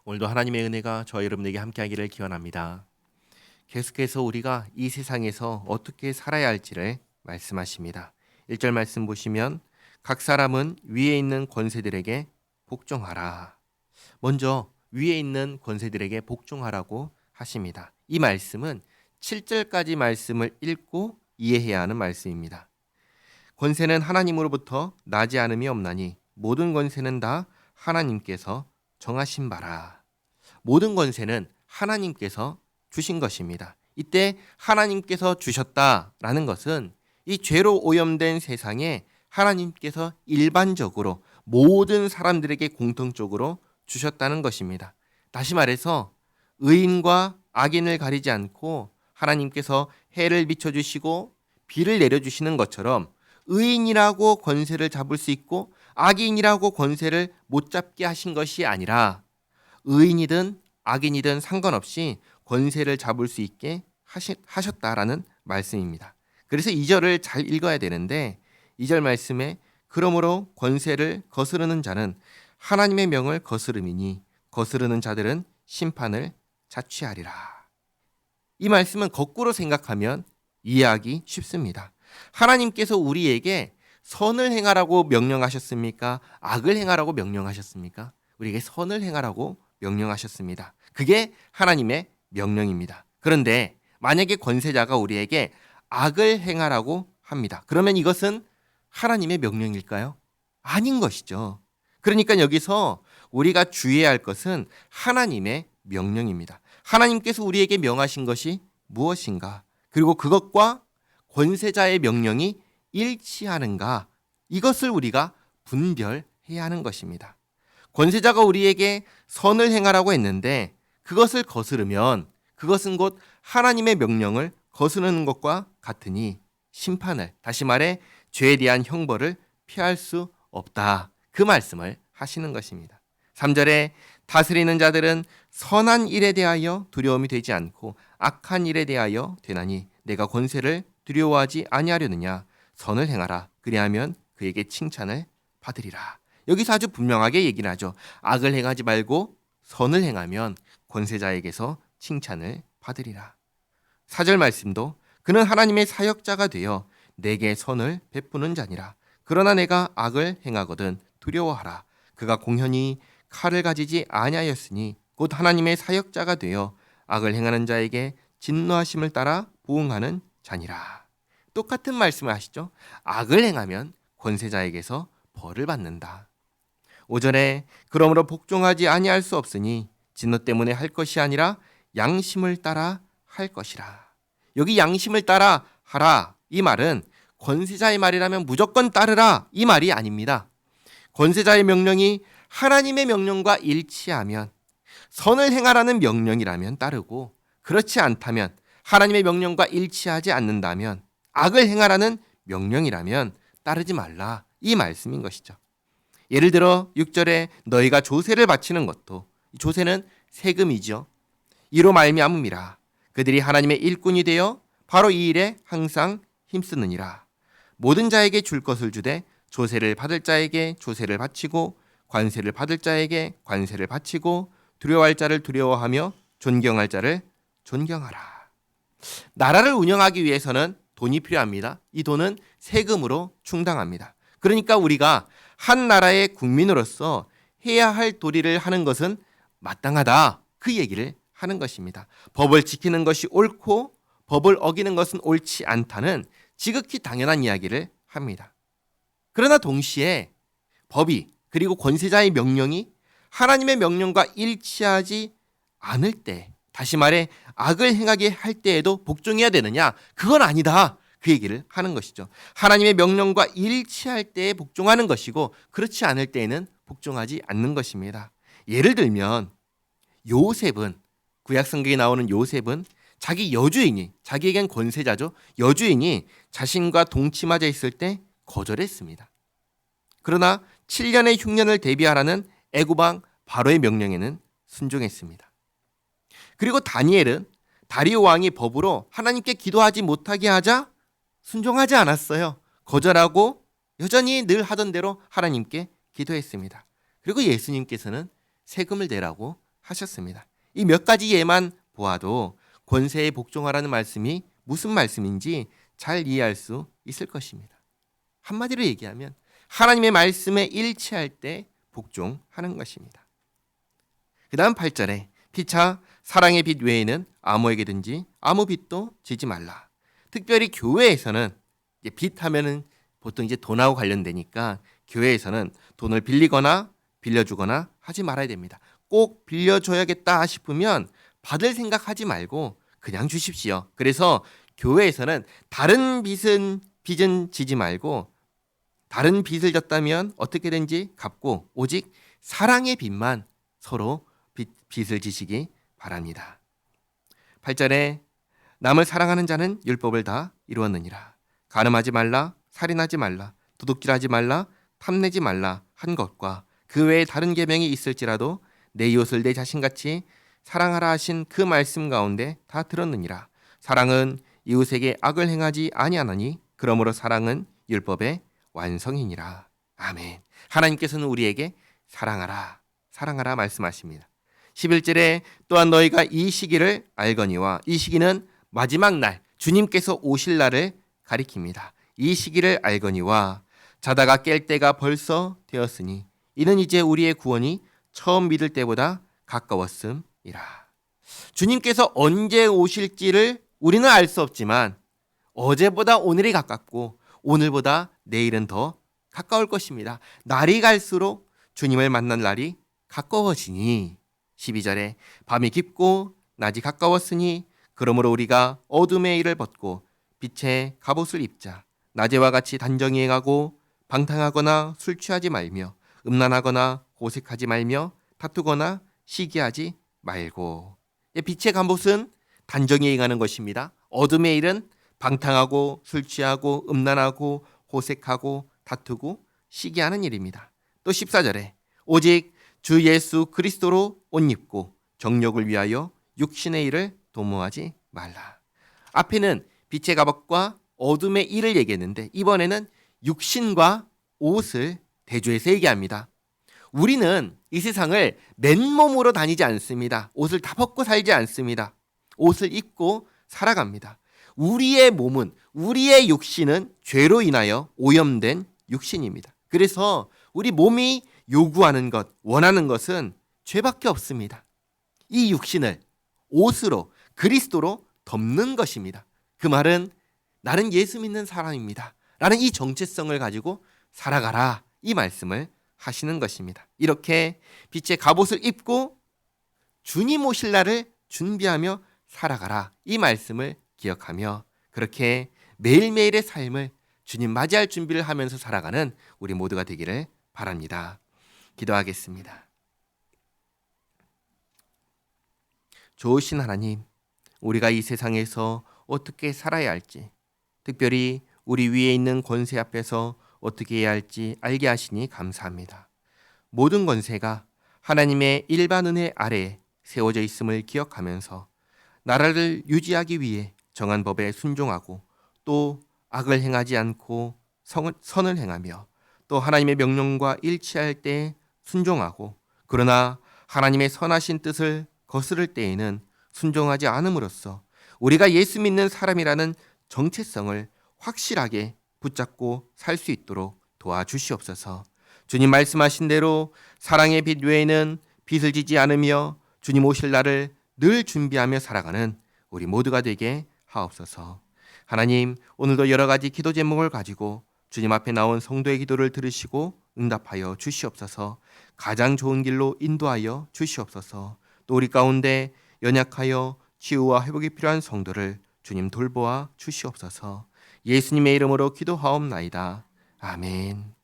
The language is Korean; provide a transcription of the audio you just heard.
오늘도 하나님의 은혜가 저와 여러분에게 함께하기를 기원합니다. 계속해서 우리가 이 세상에서 어떻게 살아야 할지를 말씀하십니다. 1절 말씀 보시면 각 사람은 위에 있는 권세들에게 복종하라. 먼저 위에 있는 권세들에게 복종하라고 하십니다. 이 말씀은 7절까지 말씀을 읽고 이해해야 하는 말씀입니다. 권세는 하나님으로부터 나지 않음이 없나니 모든 권세는 다 하나님께서 정하신 바라. 모든 권세는 하나님께서 주신 것입니다. 이때 하나님께서 주셨다라는 것은 이 죄로 오염된 세상에 하나님께서 일반적으로 모든 사람들에게 공통적으로 주셨다는 것입니다. 다시 말해서 의인과 악인을 가리지 않고 하나님께서 해를 비춰주시고 비를 내려주시는 것처럼 의인이라고 권세를 잡을 수 있고 악인이라고 권세를 못 잡게 하신 것이 아니라 의인이든 악인이든 상관없이 권세를 잡을 수 있게 하셨다라는 말씀입니다. 그래서 2절을 잘 읽어야 되는데 2절 말씀에 그러므로 권세를 거스르는 자는 하나님의 명을 거스름이니 거스르는 자들은 심판을 자취하리라. 이 말씀은 거꾸로 생각하면 이해하기 쉽습니다. 하나님께서 우리에게 선을 행하라고 명령하셨습니까? 악을 행하라고 명령하셨습니까? 우리에게 선을 행하라고 명령하셨습니다. 그게 하나님의 명령입니다. 그런데 만약에 권세자가 우리에게 악을 행하라고 합니다. 그러면 이것은 하나님의 명령일까요? 아닌 것이죠. 그러니까 여기서 우리가 주의해야 할 것은 하나님의 명령입니다. 하나님께서 우리에게 명하신 것이 무엇인가? 그리고 그것과 권세자의 명령이 일치하는가? 이것을 우리가 분별해야 하는 것입니다. 권세자가 우리에게 선을 행하라고 했는데 그것을 거스르면 그것은 곧 하나님의 명령을 거스르는 것과 같으니 심판을, 다시 말해 죄에 대한 형벌을 피할 수 없다. 그 말씀을 하시는 것입니다. 3절에 다스리는 자들은 선한 일에 대하여 두려움이 되지 않고 악한 일에 대하여 되나니 내가 권세를 두려워하지 아니하려느냐. 선을 행하라. 그리하면 그에게 칭찬을 받으리라. 여기서 아주 분명하게 얘기를 하죠. 악을 행하지 말고 선을 행하면 권세자에게서 칭찬을 받으리라. 4절 말씀도 그는 하나님의 사역자가 되어 내게 선을 베푸는 자니라. 그러나 내가 악을 행하거든 두려워하라. 그가 공현히 칼을 가지지 아니하였으니 곧 하나님의 사역자가 되어 악을 행하는 자에게 진노하심을 따라 보응하는 자니라. 똑같은 말씀을 하시죠. 악을 행하면 권세자에게서 벌을 받는다. 5절에 그러므로 복종하지 아니할 수 없으니 진노 때문에 할 것이 아니라 양심을 따라 할 것이라. 여기 양심을 따라 하라 이 말은 권세자의 말이라면 무조건 따르라 이 말이 아닙니다. 권세자의 명령이 하나님의 명령과 일치하면 선을 행하라는 명령이라면 따르고 그렇지 않다면 하나님의 명령과 일치하지 않는다면 악을 행하라는 명령이라면 따르지 말라 이 말씀인 것이죠. 예를 들어 6절에 너희가 조세를 바치는 것도 조세는 세금이죠. 이로 말미암음이라 그들이 하나님의 일꾼이 되어 바로 이 일에 항상 힘쓰느니라. 모든 자에게 줄 것을 주되 조세를 받을 자에게 조세를 바치고 관세를 받을 자에게 관세를 바치고 두려워할 자를 두려워하며 존경할 자를 존경하라. 나라를 운영하기 위해서는 돈이 필요합니다. 이 돈은 세금으로 충당합니다. 그러니까 우리가 한 나라의 국민으로서 해야 할 도리를 하는 것은 마땅하다. 그 얘기를 하는 것입니다. 법을 지키는 것이 옳고 법을 어기는 것은 옳지 않다는 지극히 당연한 이야기를 합니다. 그러나 동시에 법이 그리고 권세자의 명령이 하나님의 명령과 일치하지 않을 때, 다시 말해 악을 행하게 할 때에도 복종해야 되느냐? 그건 아니다. 그 얘기를 하는 것이죠. 하나님의 명령과 일치할 때에 복종하는 것이고 그렇지 않을 때에는 복종하지 않는 것입니다. 예를 들면 요셉은, 구약 성경에 나오는 요셉은 자기 여주인이, 자기에겐 권세자죠. 여주인이 자신과 동침하자 있을 때 거절했습니다. 그러나 7년의 흉년을 대비하라는 애굽왕 바로의 명령에는 순종했습니다. 그리고 다니엘은 다리오 왕이 법으로 하나님께 기도하지 못하게 하자 순종하지 않았어요. 거절하고 여전히 늘 하던 대로 하나님께 기도했습니다. 그리고 예수님께서는 세금을 내라고 하셨습니다. 이 몇 가지 예만 보아도 권세에 복종하라는 말씀이 무슨 말씀인지 잘 이해할 수 있을 것입니다. 한마디로 얘기하면 하나님의 말씀에 일치할 때 복종하는 것입니다. 그 다음 8절에 피차 사랑의 빛 외에는 아무에게든지 아무 빚도 지지 말라. 특별히 교회에서는 빚 하면은 보통 이제 돈하고 관련되니까 교회에서는 돈을 빌리거나 빌려주거나 하지 말아야 됩니다. 꼭 빌려줘야겠다 싶으면 받을 생각하지 말고 그냥 주십시오. 그래서 교회에서는 다른 빚은 지지 말고 다른 빚을 졌다면 어떻게든지 갚고 오직 사랑의 빚만 서로 빚을 지시기 바랍니다. 8절에 남을 사랑하는 자는 율법을 다 이루었느니라. 간음하지 말라, 살인하지 말라, 도둑질하지 말라, 탐내지 말라 한 것과 그 외에 다른 계명이 있을지라도 내 이웃을 내 자신같이 사랑하라 하신 그 말씀 가운데 다 들었느니라. 사랑은 이웃에게 악을 행하지 아니하나니 그러므로 사랑은 율법의 완성이니라. 아멘. 하나님께서는 우리에게 사랑하라 말씀하십니다. 11절에 또한 너희가 이 시기를 알거니와 이 시기는 마지막 날 주님께서 오실 날을 가리킵니다. 이 시기를 알거니와 자다가 깰 때가 벌써 되었으니 이는 이제 우리의 구원이 처음 믿을 때보다 가까웠음이라. 주님께서 언제 오실지를 우리는 알 수 없지만 어제보다 오늘이 가깝고 오늘보다 내일은 더 가까울 것입니다. 날이 갈수록 주님을 만난 날이 가까워지니 12절에 밤이 깊고 낮이 가까웠으니 그러므로 우리가 어둠의 일을 벗고 빛의 갑옷을 입자. 낮에와 같이 단정히 행하고 방탕하거나 술 취하지 말며 음란하거나 호색하지 말며 다투거나 시기하지 말고. 빛의 갑옷은 단정히 행하는 것입니다. 어둠의 일은 방탕하고 술 취하고 음란하고 호색하고 다투고 시기하는 일입니다. 또 14절에 오직 주 예수 그리스도로 옷 입고 정욕을 위하여 육신의 일을 도모하지 말라. 앞에는 빛의 갑옷과 어둠의 일을 얘기했는데 이번에는 육신과 옷을 대조해서 얘기합니다. 우리는 이 세상을 맨몸으로 다니지 않습니다. 옷을 다 벗고 살지 않습니다. 옷을 입고 살아갑니다. 우리의 몸은, 우리의 육신은 죄로 인하여 오염된 육신입니다. 그래서 우리 몸이 요구하는 것, 원하는 것은 죄밖에 없습니다. 이 육신을 옷으로, 그리스도로 덮는 것입니다. 그 말은 나는 예수 믿는 사람입니다. 라는 이 정체성을 가지고 살아가라. 이 말씀을 하시는 것입니다. 이렇게 빛의 갑옷을 입고 주님 오실 날을 준비하며 살아가라. 이 말씀을 기억하며 그렇게 매일매일의 삶을 주님 맞이할 준비를 하면서 살아가는 우리 모두가 되기를 바랍니다. 기도하겠습니다. 좋으신 하나님, 우리가 이 세상에서 어떻게 살아야 할지, 특별히 우리 위에 있는 권세 앞에서 어떻게 해야 할지 알게 하시니 감사합니다. 모든 권세가 하나님의 일반 은혜 아래에 세워져 있음을 기억하면서 나라를 유지하기 위해 정한 법에 순종하고 또 악을 행하지 않고 선을 행하며 또 하나님의 명령과 일치할 때 순종하고 그러나 하나님의 선하신 뜻을 거스를 때에는 순종하지 않음으로써 우리가 예수 믿는 사람이라는 정체성을 확실하게 붙잡고 살 수 있도록 도와주시옵소서. 주님 말씀하신 대로 사랑의 빛 외에는 빛을 지지 않으며 주님 오실 날을 늘 준비하며 살아가는 우리 모두가 되게 하옵소서. 하나님, 오늘도 여러 가지 기도 제목을 가지고 주님 앞에 나온 성도의 기도를 들으시고 응답하여 주시옵소서. 가장 좋은 길로 인도하여 주시옵소서. 또 우리 가운데 연약하여 치유와 회복이 필요한 성도를 주님 돌보아 주시옵소서. 예수님의 이름으로 기도하옵나이다. 아멘.